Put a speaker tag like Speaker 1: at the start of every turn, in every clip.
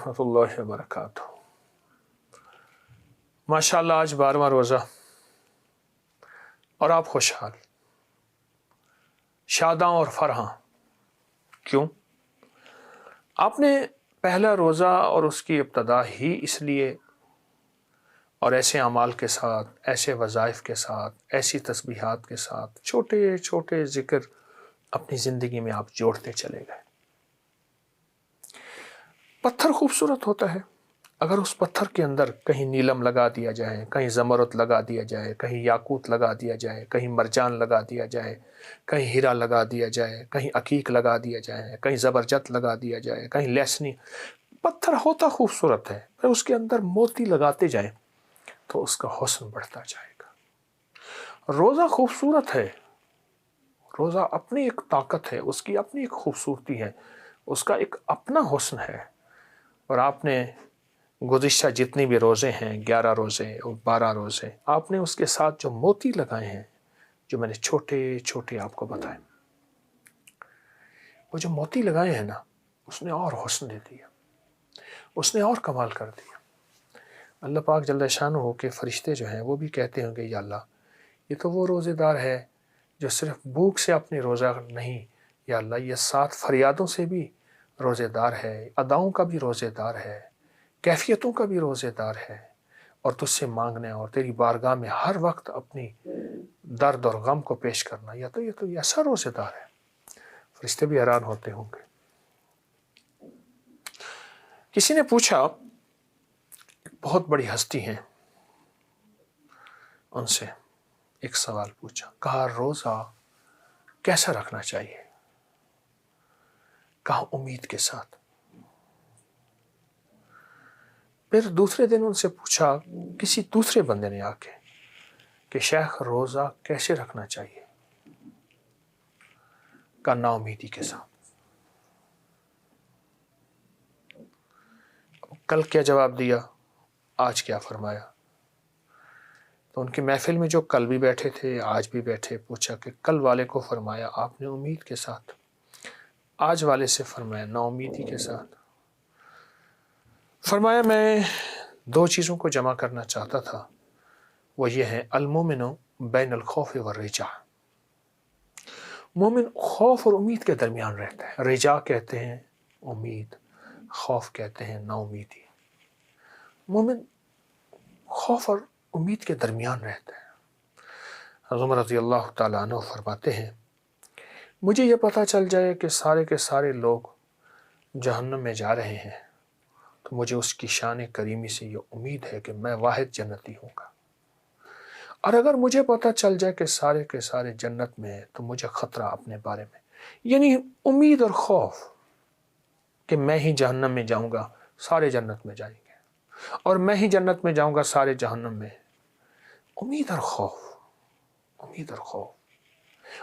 Speaker 1: ورحمۃ اللہ وبرکاتہ۔ ماشاءاللہ آج 12واں روزہ اور آپ خوشحال، شاداں اور فرحاں۔ کیوں؟ آپ نے پہلا روزہ اور اس کی ابتدا ہی اس لیے اور ایسے اعمال کے ساتھ، ایسے وظائف کے ساتھ، ایسی تسبیحات کے ساتھ، چھوٹے چھوٹے ذکر اپنی زندگی میں آپ جوڑتے چلے گئے۔ پتھر خوبصورت ہوتا ہے، اگر اس پتھر کے اندر کہیں نیلم لگا دیا جائے، کہیں زمرد لگا دیا جائے، کہیں یاقوت لگا دیا جائے، کہیں مرجان لگا دیا جائے، کہیں ہیرا لگا دیا جائے، کہیں عقیق لگا دیا جائے، کہیں زبرجد لگا دیا جائے، کہیں لیسنی، پتھر ہوتا خوبصورت ہے، پھر اس کے اندر موتی لگاتے جائیں تو اس کا حسن بڑھتا جائے گا۔ روزہ خوبصورت ہے، روزہ اپنی ایک طاقت ہے، اس کی اپنی ایک خوبصورتی ہے، اس کا ایک اپنا حسن ہے۔ اور آپ نے گزشتہ جتنی بھی روزے ہیں، 11 روزے اور 12 روزے، آپ نے اس کے ساتھ جو موتی لگائے ہیں، جو میں نے چھوٹے چھوٹے آپ کو بتائے، وہ جو موتی لگائے ہیں نا، اس نے اور حسن دے دیا، اس نے اور کمال کر دیا۔ اللہ پاک جل شانہ کے فرشتے جو ہیں وہ بھی کہتے ہوں گے یا اللہ، یہ تو وہ روزے دار ہے جو صرف بھوک سے اپنے روزہ نہیں، یا اللہ یہ 7 فریادوں سے بھی روزے دار ہے، اداؤں کا بھی روزے دار ہے، کیفیتوں کا بھی روزے دار ہے، اور تجھ سے مانگنے اور تیری بارگاہ میں ہر وقت اپنی درد اور غم کو پیش کرنا، یا تو یہ تو ایسا روزے دار ہے۔ فرشتے بھی حیران ہوتے ہوں گے۔ کسی نے پوچھا، بہت بڑی ہستی ہیں، ان سے ایک سوال پوچھا، کہا روزہ کیسا رکھنا چاہیے؟ کہا امید کے ساتھ۔ پھر دوسرے دن ان سے پوچھا کسی دوسرے بندے نے آ کے کہ شیخ روزہ کیسے رکھنا چاہیے؟ کہا نا امیدی کے ساتھ۔ کل کیا جواب دیا، آج کیا فرمایا؟ تو ان کی محفل میں جو کل بھی بیٹھے تھے، آج بھی بیٹھے، پوچھا کہ کل والے کو فرمایا آپ نے امید کے ساتھ، آج والے سے فرمایا نا امیدی کے ساتھ۔ فرمایا میں 2 چیزوں کو جمع کرنا چاہتا تھا، وہ یہ ہے المومن بین الخوف والرجاء۔ مومن خوف اور امید کے درمیان رہتا ہے، رجاء کہتے ہیں امید، خوف کہتے ہیں نا امیدی۔ مومن خوف اور امید کے درمیان رہتا ہے۔ حضرت عمر رضی اللہ تعالیٰ عنہ فرماتے ہیں، مجھے یہ پتہ چل جائے کہ سارے کے سارے لوگ جہنم میں جا رہے ہیں تو مجھے اس کی شان کریمی سے یہ امید ہے کہ میں واحد جنتی ہوں گا، اور اگر مجھے پتہ چل جائے کہ سارے کے سارے جنت میں ہیں تو مجھے خطرہ اپنے بارے میں، یعنی امید اور خوف کہ میں ہی جہنم میں جاؤں گا، سارے جنت میں جائیں گے، اور میں ہی جنت میں جاؤں گا، سارے جہنم میں۔ امید اور خوف، امید اور خوف،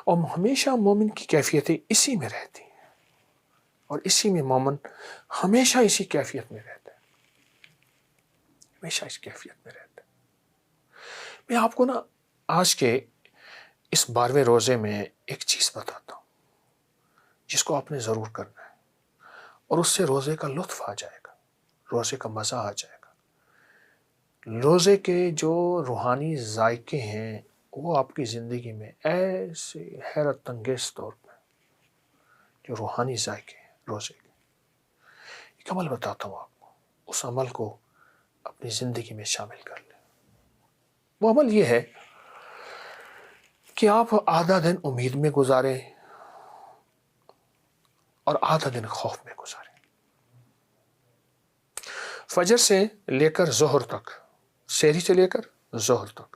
Speaker 1: اور ہمیشہ مومن کی کیفیتیں اسی میں رہتی ہیں، اور اسی میں مومن ہمیشہ اسی کیفیت میں رہتا ہے، ہمیشہ اس کیفیت میں رہتا ہے۔ میں آپ کو نا آج کے اس 12ویں روزے میں ایک چیز بتاتا ہوں جس کو آپ نے ضرور کرنا ہے، اور اس سے روزے کا لطف آ جائے گا، روزے کا مزہ آ جائے گا۔ روزے کے جو روحانی ذائقے ہیں وہ آپ کی زندگی میں ایسے حیرت انگیز طور پہ جو روحانی ذائقے ہیں روزے کے، ایک عمل بتاتا ہوں آپ کو، اس عمل کو اپنی زندگی میں شامل کر لیں۔ وہ عمل یہ ہے کہ آپ آدھا دن امید میں گزاریں اور آدھا دن خوف میں گزاریں، فجر سے لے کر ظہر تک، سحری سے لے کر ظہر تک۔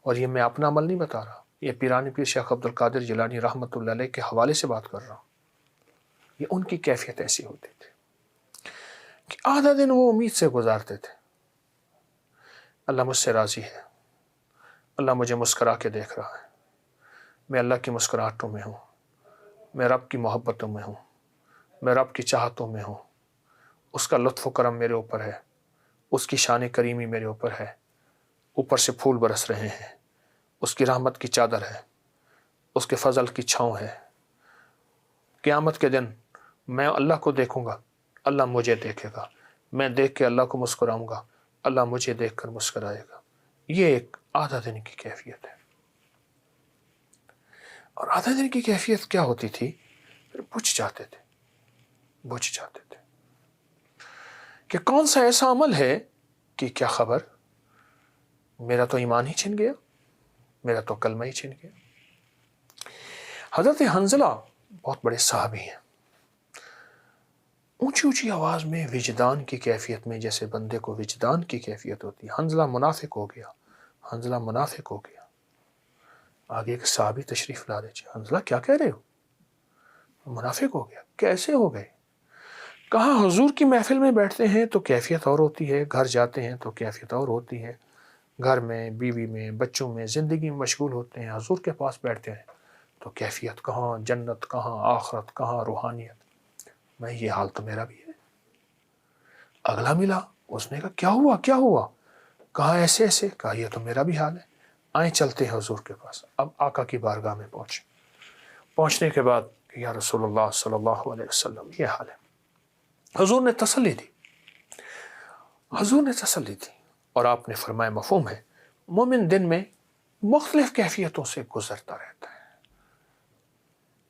Speaker 1: اور یہ میں اپنا عمل نہیں بتا رہا، یہ پیرانی پیر شیخ عبد القادر جیلانی رحمۃ اللہ علیہ کے حوالے سے بات کر رہا ہوں۔ یہ ان کی کیفیت ایسی ہوتی تھی کہ آدھا دن وہ امید سے گزارتے تھے، اللہ مجھ سے راضی ہے، اللہ مجھے مسکرا کے دیکھ رہا ہے، میں اللہ کی مسکراہٹوں میں ہوں، میں رب کی محبتوں میں ہوں، میں رب کی چاہتوں میں ہوں، اس کا لطف و کرم میرے اوپر ہے، اس کی شان کریمی میرے اوپر ہے، اوپر سے پھول برس رہے ہیں، اس کی رحمت کی چادر ہے، اس کے فضل کی چھاؤں ہے۔ قیامت کے دن میں اللہ کو دیکھوں گا، اللہ مجھے دیکھے گا، میں دیکھ کے اللہ کو مسکراؤں گا، اللہ مجھے دیکھ کر مسکرائے گا۔ یہ ایک آدھا دن کی کیفیت ہے۔ اور آدھا دن کی کیفیت کیا ہوتی تھی؟ پھر بجھ جاتے تھے کہ کون سا ایسا عمل ہے کہ کیا خبر، میرا تو ایمان ہی چھن گیا، میرا تو کلمہ ہی چھن گیا۔ حضرت حنظلہ بہت بڑے صحابی ہیں، اونچی اونچی آواز میں وجدان کی کیفیت میں، جیسے بندے کو وجدان کی کیفیت ہوتی ہے، حنظلہ منافق ہو گیا، حنظلہ منافق ہو گیا۔ آگے ایک صحابی تشریف لا دیجیے، حنظلہ کیا کہہ رہے ہو؟ منافق ہو گیا، کیسے ہو گئے؟ کہا حضور کی محفل میں بیٹھتے ہیں تو کیفیت اور ہوتی ہے، گھر جاتے ہیں تو کیفیت اور ہوتی ہے، گھر میں، بیوی میں، بچوں میں، زندگی میں مشغول ہوتے ہیں، حضور کے پاس بیٹھتے ہیں تو کیفیت کہاں، جنت کہاں، آخرت کہاں، روحانیت۔ میں یہ حال تو میرا بھی ہے۔ اگلا ملا، اس نے کہا کیا ہوا؟ کہا ایسے ایسے۔ کہا یہ تو میرا بھی حال ہے، آئیں چلتے ہیں حضور کے پاس۔ اب آقا کی بارگاہ میں پہنچنے کے بعد یا رسول اللہ صلی اللہ علیہ وسلم یہ حال ہے۔ حضور نے تسلی دی اور آپ نے فرمایا مفہوم ہے، مومن دن میں مختلف کیفیتوں سے گزرتا رہتا ہے۔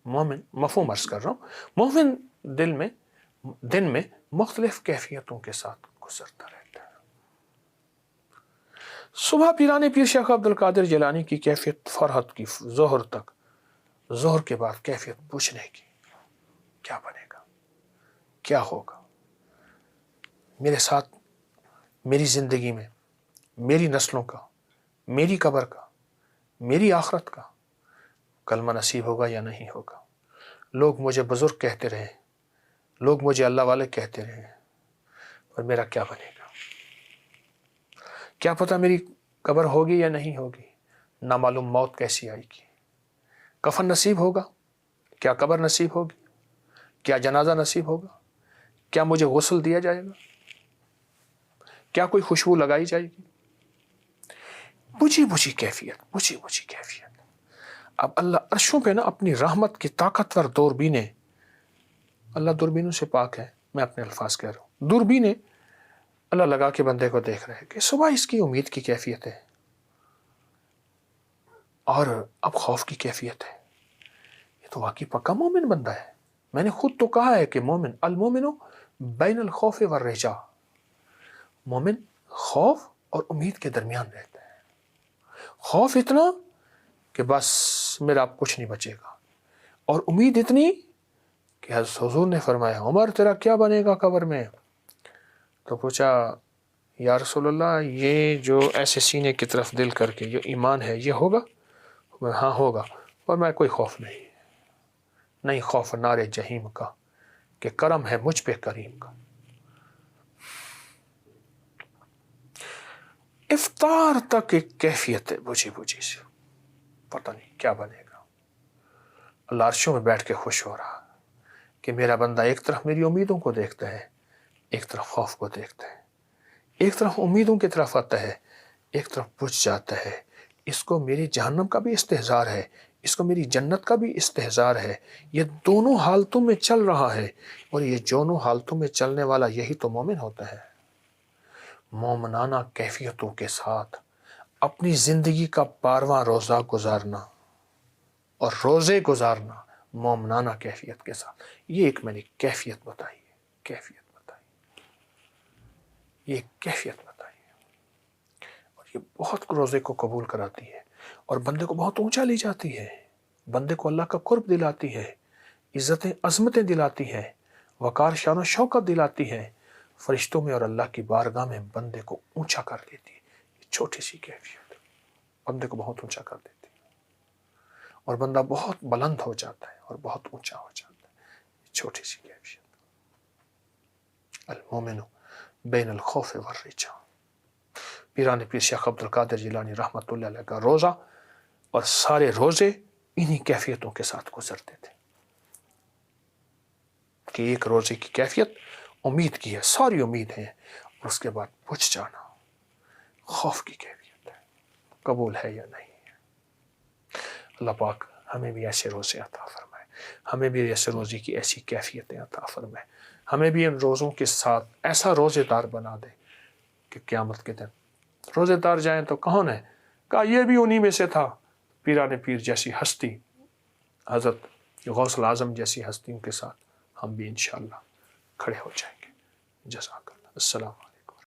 Speaker 1: مومن، مفہوم عرض کر رہا ہوں، مومن دن میں مختلف کیفیتوں کے ساتھ گزرتا رہتا ہے۔ صبح پیران پیر شیخ عبد القادر جیلانی کی کیفیت فرحت کی، ظہر تک، ظہر کے بعد کیفیت بجھنے کی، کیا بنے گا، کیا ہوگا میرے ساتھ، میری زندگی میں، میری نسلوں کا، میری قبر کا، میری آخرت کا، کلمہ نصیب ہوگا یا نہیں ہوگا۔ لوگ مجھے بزرگ کہتے رہے، لوگ مجھے اللہ والے کہتے رہے، اور میرا کیا بنے گا؟ کیا پتہ میری قبر ہوگی یا نہیں ہوگی، نامعلوم موت کیسی آئے گی، کفن نصیب ہوگا، کیا قبر نصیب ہوگی، کیا جنازہ نصیب ہوگا، کیا مجھے غسل دیا جائے گا، کیا کوئی خوشبو لگائی جائے گی؟ بجھی کیفیت۔ اب اللہ عرشوں پہ نا اپنی رحمت کی طاقتور دوربینیں، اللہ دوربینوں سے پاک ہے، میں اپنے الفاظ کہہ رہا ہوں، دوربینیں اللہ لگا کے بندے کو دیکھ رہے کہ صبح اس کی امید کی کیفیت ہے، اور اب خوف کی کیفیت ہے۔ یہ تو واقعی پکا مومن بندہ ہے۔ میں نے خود تو کہا ہے کہ مومن، المومن بین الخوف والرجاء، مومن خوف اور امید کے درمیان رہتا ہے۔ خوف اتنا کہ بس میرا اب کچھ نہیں بچے گا، اور امید اتنی کہ حضرت حضور نے فرمایا عمر تیرا کیا بنے گا قبر میں؟ تو پوچھا یا رسول اللہ یہ جو ایسے سینے کی طرف دل کر کے جو ایمان ہے یہ ہوگا؟ ہاں ہوگا، اور میں کوئی خوف نہیں خوف نار جہیم کا، کہ کرم ہے مجھ پہ کریم کا۔ افطار تک ایک کیفیت ہے بجھی سے، پتہ نہیں کیا بنے گا۔ اللہ عرشوں میں بیٹھ کے خوش ہو رہا کہ میرا بندہ ایک طرف میری امیدوں کو دیکھتا ہے، ایک طرف خوف کو دیکھتا ہے، ایک طرف امیدوں کی طرف آتا ہے، ایک طرف بجھ جاتا ہے۔ اس کو میری جہنم کا بھی استحضار ہے، اس کو میری جنت کا بھی استحضار ہے۔ یہ دونوں حالتوں میں چل رہا ہے، اور یہ دونوں حالتوں میں چلنے والا یہی تو مومن ہوتا ہے۔ مومنانہ کیفیتوں کے ساتھ اپنی زندگی کا 12واں روزہ گزارنا، اور روزے گزارنا مومنانہ کیفیت کے ساتھ، یہ ایک میں نے کیفیت بتائی ہے، یہ کیفیت بتائی ہے، اور یہ بہت روزے کو قبول کراتی ہے، اور بندے کو بہت اونچا لے جاتی ہے، بندے کو اللہ کا قرب دلاتی ہے، عزتیں عظمتیں دلاتی ہے، وقار شان و شوکت دلاتی ہے، فرشتوں میں اور اللہ کی بارگاہ میں بندے کو اونچا کر دیتی ہے۔ یہ چھوٹی سی کیفیت بندے کو بہت اونچا کر دیتی ہے، اور بندہ بہت بلند ہو جاتا ہے اور بہت اونچا ہو جاتا ہے۔ یہ چھوٹی سی کیفیت، المومن بین الخوف والرجاء۔ پیران پیر شیخ عبد القادر جیلانی رحمۃ اللہ علیہ کا روزہ اور سارے روزے انہی کیفیتوں کے ساتھ گزرتے تھے، کہ ایک روزے کی کیفیت امید کی ہے، ساری امید ہے، اور اس کے بعد بجھ جانا خوف کی کیفیت ہے، قبول ہے یا نہیں ہے۔ اللہ پاک ہمیں بھی ایسے روزے عطا فرمائے، ہمیں بھی ایسے روزے کی ایسی کیفیتیں عطا فرمائے۔ ہمیں بھی ان روزوں کے ساتھ ایسا روزے دار بنا دے کہ قیامت کے دن روزے دار جائیں تو کون ہے؟ کہا یہ بھی انہی میں سے تھا۔ پیران پیر جیسی ہستی، حضرت غوث الاعظم جیسی ہستیوں کے ساتھ ہم بھی انشاءاللہ کھڑے ہو جائیں گے۔ جزاک اللہ۔ السلام علیکم۔